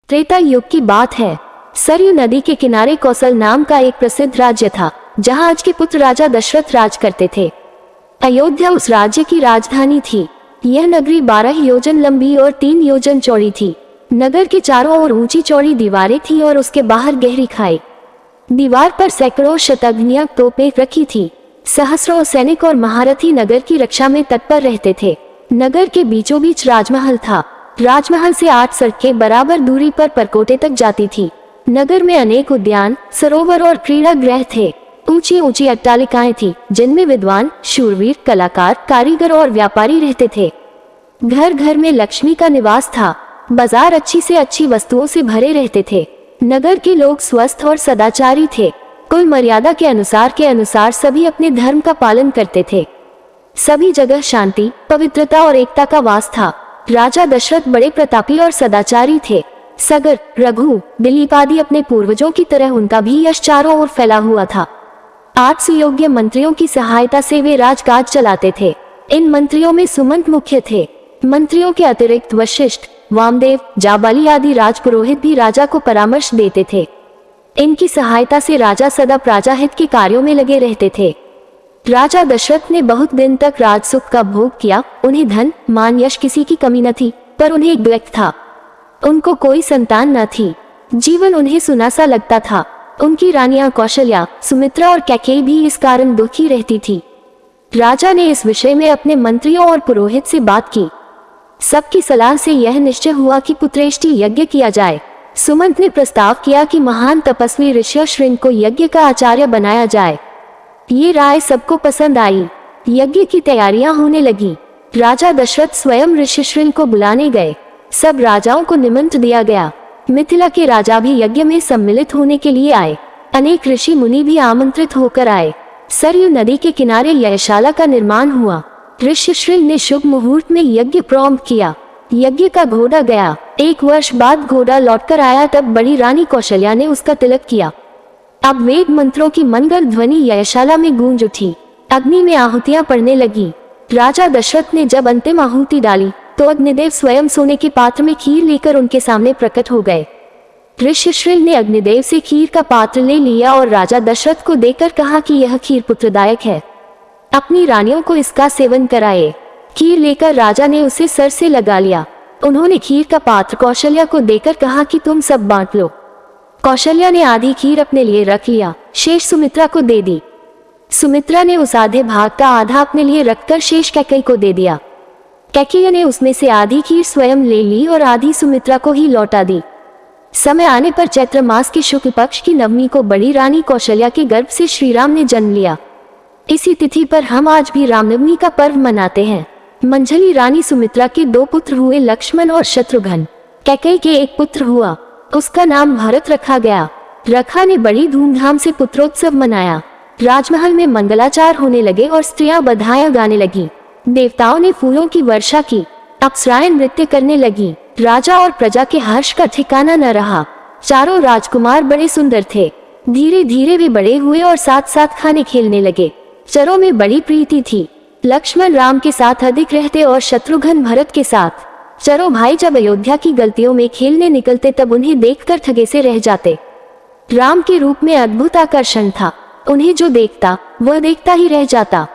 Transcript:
त्रेता युग की बात है। सरयू नदी के किनारे कौशल नाम का एक प्रसिद्ध राज्य था, जहां आज के पुत्र राजा दशरथ राज करते थे। अयोध्या उस राज्य की राजधानी थी। यह नगरी 12 योजन लंबी और 3 योजन चौड़ी थी। नगर के चारों ओर ऊंची चौड़ी दीवारें थी और उसके बाहर गहरी खाई। दीवार पर सैकड़ों शतघ्नियां तोपें रखी थी। सहस्रों सैनिक और महारथी नगर की रक्षा में तत्पर रहते थे। नगर के बीचों बीच राजमहल था। राजमहल से 8 सड़कें बराबर दूरी पर परकोटे तक जाती थी। नगर में अनेक उद्यान, सरोवर और क्रीड़ा गृह थे। ऊंची ऊंची अट्टालिकाएं थी, जिनमें विद्वान, शूरवीर, कलाकार, कारीगर और व्यापारी रहते थे। घर घर में लक्ष्मी का निवास था। बाजार अच्छी से अच्छी वस्तुओं से भरे रहते थे। नगर के लोग स्वस्थ और सदाचारी थे। कुल मर्यादा के अनुसार सभी अपने धर्म का पालन करते थे। सभी जगह शांति, पवित्रता और एकता का वास था। राजा दशरथ बड़े प्रतापी और सदाचारी थे। सगर, रघु, दिलीप आदि अपने पूर्वजों की तरह उनका भी यश चारों ओर फैला हुआ था। 8 सुयोग्य मंत्रियों की सहायता से वे राजकाज चलाते थे। इन मंत्रियों में सुमंत मुख्य थे। मंत्रियों के अतिरिक्त वशिष्ठ, वामदेव, जाबाली आदि राजपुरोहित भी राजा को परामर्श देते थे। इनकी सहायता से राजा सदा प्रजाहित के कार्यों में लगे रहते थे। राजा दशरथ ने बहुत दिन तक राजसुख का भोग किया। उन्हें धन, मान, यश किसी की कमी न थी, पर उन्हें एक द्वेष था। उनको कोई संतान न थी। जीवन उन्हें सुनासा लगता था। उनकी रानियां कौशल्या, सुमित्रा और कैकेयी भी इस कारण दुखी रहती थी। राजा ने इस विषय में अपने मंत्रियों और पुरोहित से बात की। सबकी सलाह से यह निश्चय हुआ कि पुत्रेष्टि यज्ञ किया जाए। सुमंत ने प्रस्ताव किया कि महान तपस्वी ऋषि श्रृंग को यज्ञ का आचार्य बनाया जाए। ये राय सबको पसंद आई। यज्ञ की तैयारियां होने लगी। राजा दशरथ स्वयं ऋषि श्रृंग को बुलाने गए। सब राजाओं को निमंत्रण दिया गया। मिथिला के राजा भी यज्ञ में सम्मिलित होने के लिए आए। अनेक ऋषि मुनि भी आमंत्रित होकर आए। सरयू नदी के किनारे यज्ञशाला का निर्माण हुआ। ऋषि श्रृंग ने शुभ मुहूर्त में यज्ञ प्रारंभ किया। यज्ञ का घोड़ा गया। 1 वर्ष बाद घोड़ा लौटकर आया, तब बड़ी रानी कौशल्या ने उसका तिलक किया। अब वेद मंत्रों की मंगल ध्वनि यज्ञशाला में गूंज उठी। अग्नि में आहुतियां पड़ने लगी। राजा दशरथ ने जब अंतिम आहुति डाली तो अग्निदेव स्वयं सोने के पात्र में खीर लेकर उनके सामने प्रकट हो गए। ऋषि श्रृंग ने अग्निदेव से खीर का पात्र ले लिया और राजा दशरथ को देकर कहा कि यह खीर पुत्रदायक है। अपनी रानियों को इसका सेवन कराए। खीर लेकर राजा ने उसे सर से लगा लिया। उन्होंने खीर का पात्र कौशल्या को देकर कहा कि तुम सब बांट लो। कौशल्या ने आधी खीर अपने लिए रख लिया, शेष सुमित्रा को दे दी। सुमित्रा ने उस आधे भाग का आधा अपने लिए रखकर शेष कैकेयी को दे दिया। कैकेयी ने उसमें से आधी खीर स्वयं ले ली और आधी सुमित्रा को ही लौटा दी। समय आने पर चैत्र मास के शुक्ल पक्ष की नवमी को बड़ी रानी कौशल्या के गर्भ से श्रीराम ने जन्म लिया। इसी तिथि पर हम आज भी रामनवमी का पर्व मनाते हैं। मंझली रानी सुमित्रा के 2 पुत्र हुए, लक्ष्मण और शत्रुघ्न। कैकेयी के एक पुत्र हुआ, उसका नाम भरत रखा गया। रखा ने बड़ी धूमधाम से पुत्रोत्सव मनाया। राजमहल में मंगलाचार होने लगे और स्त्रियां बधाइयां गाने लगी। देवताओं ने फूलों की वर्षा की। अप्सराएं नृत्य करने लगी। राजा और प्रजा के हर्ष का ठिकाना न रहा। चारों राजकुमार बड़े सुंदर थे। धीरे धीरे वे बड़े हुए और साथ साथ खाने खेलने लगे। चरों में बड़ी प्रीति थी। लक्ष्मण राम के साथ अधिक रहते और शत्रुघ्न भरत के साथ। चरों भाई जब अयोध्या की गलियों में खेलने निकलते तब उन्हें देखकर ठगे से रह जाते। राम के रूप में अद्भुत आकर्षण था। उन्हें जो देखता वह देखता ही रह जाता।